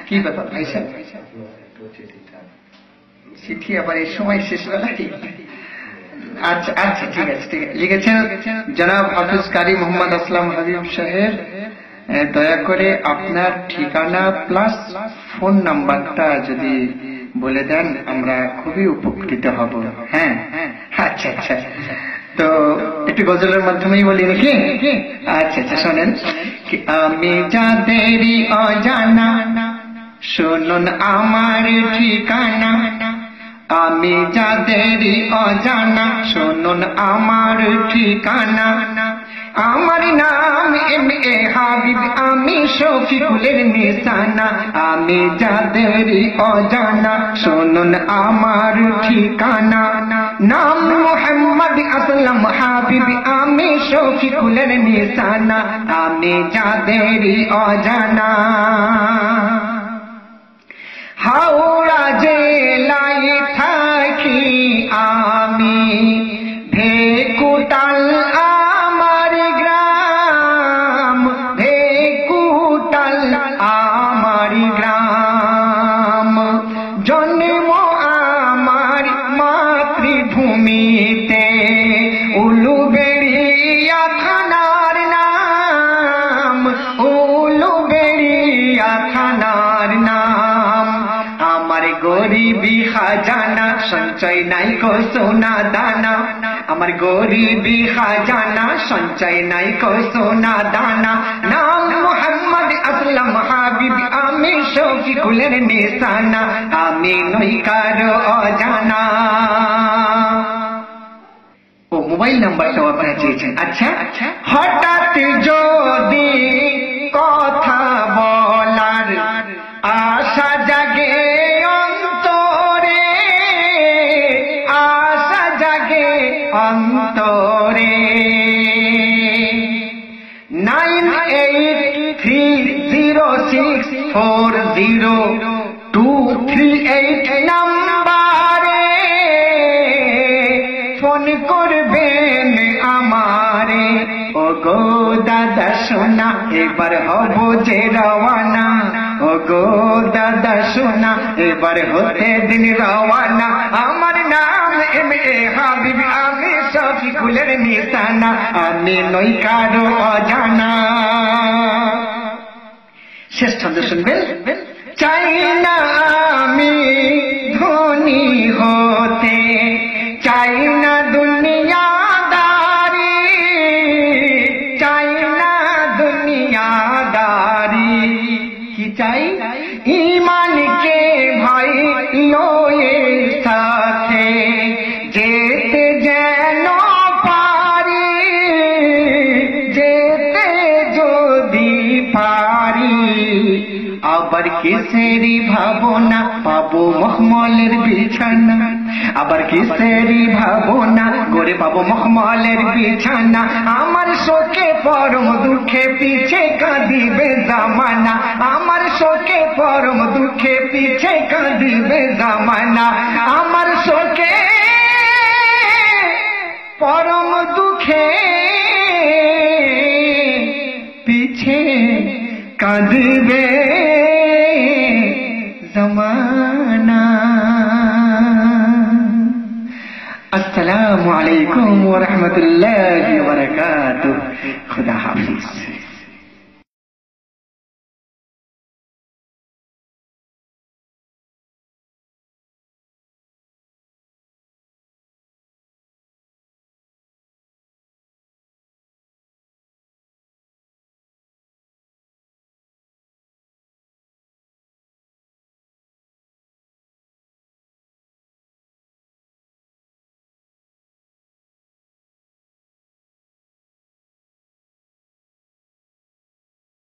কি ব্যাপার ভাই সাহেব, চিঠি আবার এই সময় শেষ বেলায়? আচ্ছা আচ্ছা, ঠিক আছে ঠিক আছে। লিখেছেন জনাব হাফিজ কারি মোহাম্মদ আসলাম হাবিব সাহেব, দয়া করে আপনার ঠিকানা প্লাস ফোন নাম্বারটা যদি বলে দেন আমরা খুবই উপকৃত হব। হ্যাঁ আচ্ছা আচ্ছা, তো একটু গজলের মাধ্যমেই বলি নাকি? আচ্ছা আচ্ছা, শোনেন। আমি যাদেরই অজানা, শুনুন আমার ঠিকানা। আমি যাদেরই অজানা, শুনুন আমার ঠিকানা। আমার নাম M.A. হাবিব, আমি শফিকুলের নিশানা। আমি যাদেরই অজানা, শুনুন আমার ঠিকানা। নাম মোহাম্মদ আসলাম হাবিব, আমি শফিকুলের নিশানা। আমি যাদেরই অজানা। হাওড়া জেলায় থাকি আমি, ভেকুটাল আমার গ্রাম। ভেকুটাল আমার গ্রাম। জন্ম আমার মাতৃভূমিতে, উলুবেড়িয়া থানার নাম। উলুবেড়িয়া থানার নাম। আমার গরিবি খাজানা, সঞ্চয় নাই কো সোনা দানা। আমার গরিবি খাজানা, সঞ্চয় নাই কো সোনা দানা। নাম মোহাম্মদ আসলাম হাবিব, আমি শফিকুলের নিশানা। আমি নই কারো অজানা। ও মোবাইল নাম্বারটাও আপনারা চেয়েছেন? আচ্ছা, হঠাৎ যদি কথা বলার আশা জাগে অন্তরে, আশা জাগে অন্তরে। 9830640238 নাম্বারে ফোন করবেন আমারে। ও গো দাদা সোনা, এবার হব যে রওয়ানা। ও গো দাদা সোনা, এবার হতে দিন রওয়ানা। আমার নাম M.A. হাবিব, আমি শফিকুলের নিশানা। আমি নই কারো অজানা। শেষ ছন্দ শুনবেন। চাই না আমি ধনী হতে, চাই না দুনিয়াদারি। চাই না দুনিয়াদারি। কি চাই? ঈমানকে ভাই লয়ে সাথে যেতে যেন পারি। যেতে যদি পারি, আবার কিসেরই ভাবনা পাবো মখমলের বিছানা। আবার কিসেরই ভাবনা গড়ে পাবো মখমলের বিছানা। আমার শোকে পরম দুঃখে পিছে কাঁদিবে জামানা। আমার শোকে পরম দুঃখে পিছে কাঁদিবে জামানা। আমার শোকে পরম দুঃখে পিছে কাঁদিবে জামানা। আসসালামু আলাইকুম ওয়া রাহমাতুল্লাহি ওয়া বারাকাতুহু। খুদা হাফিজ।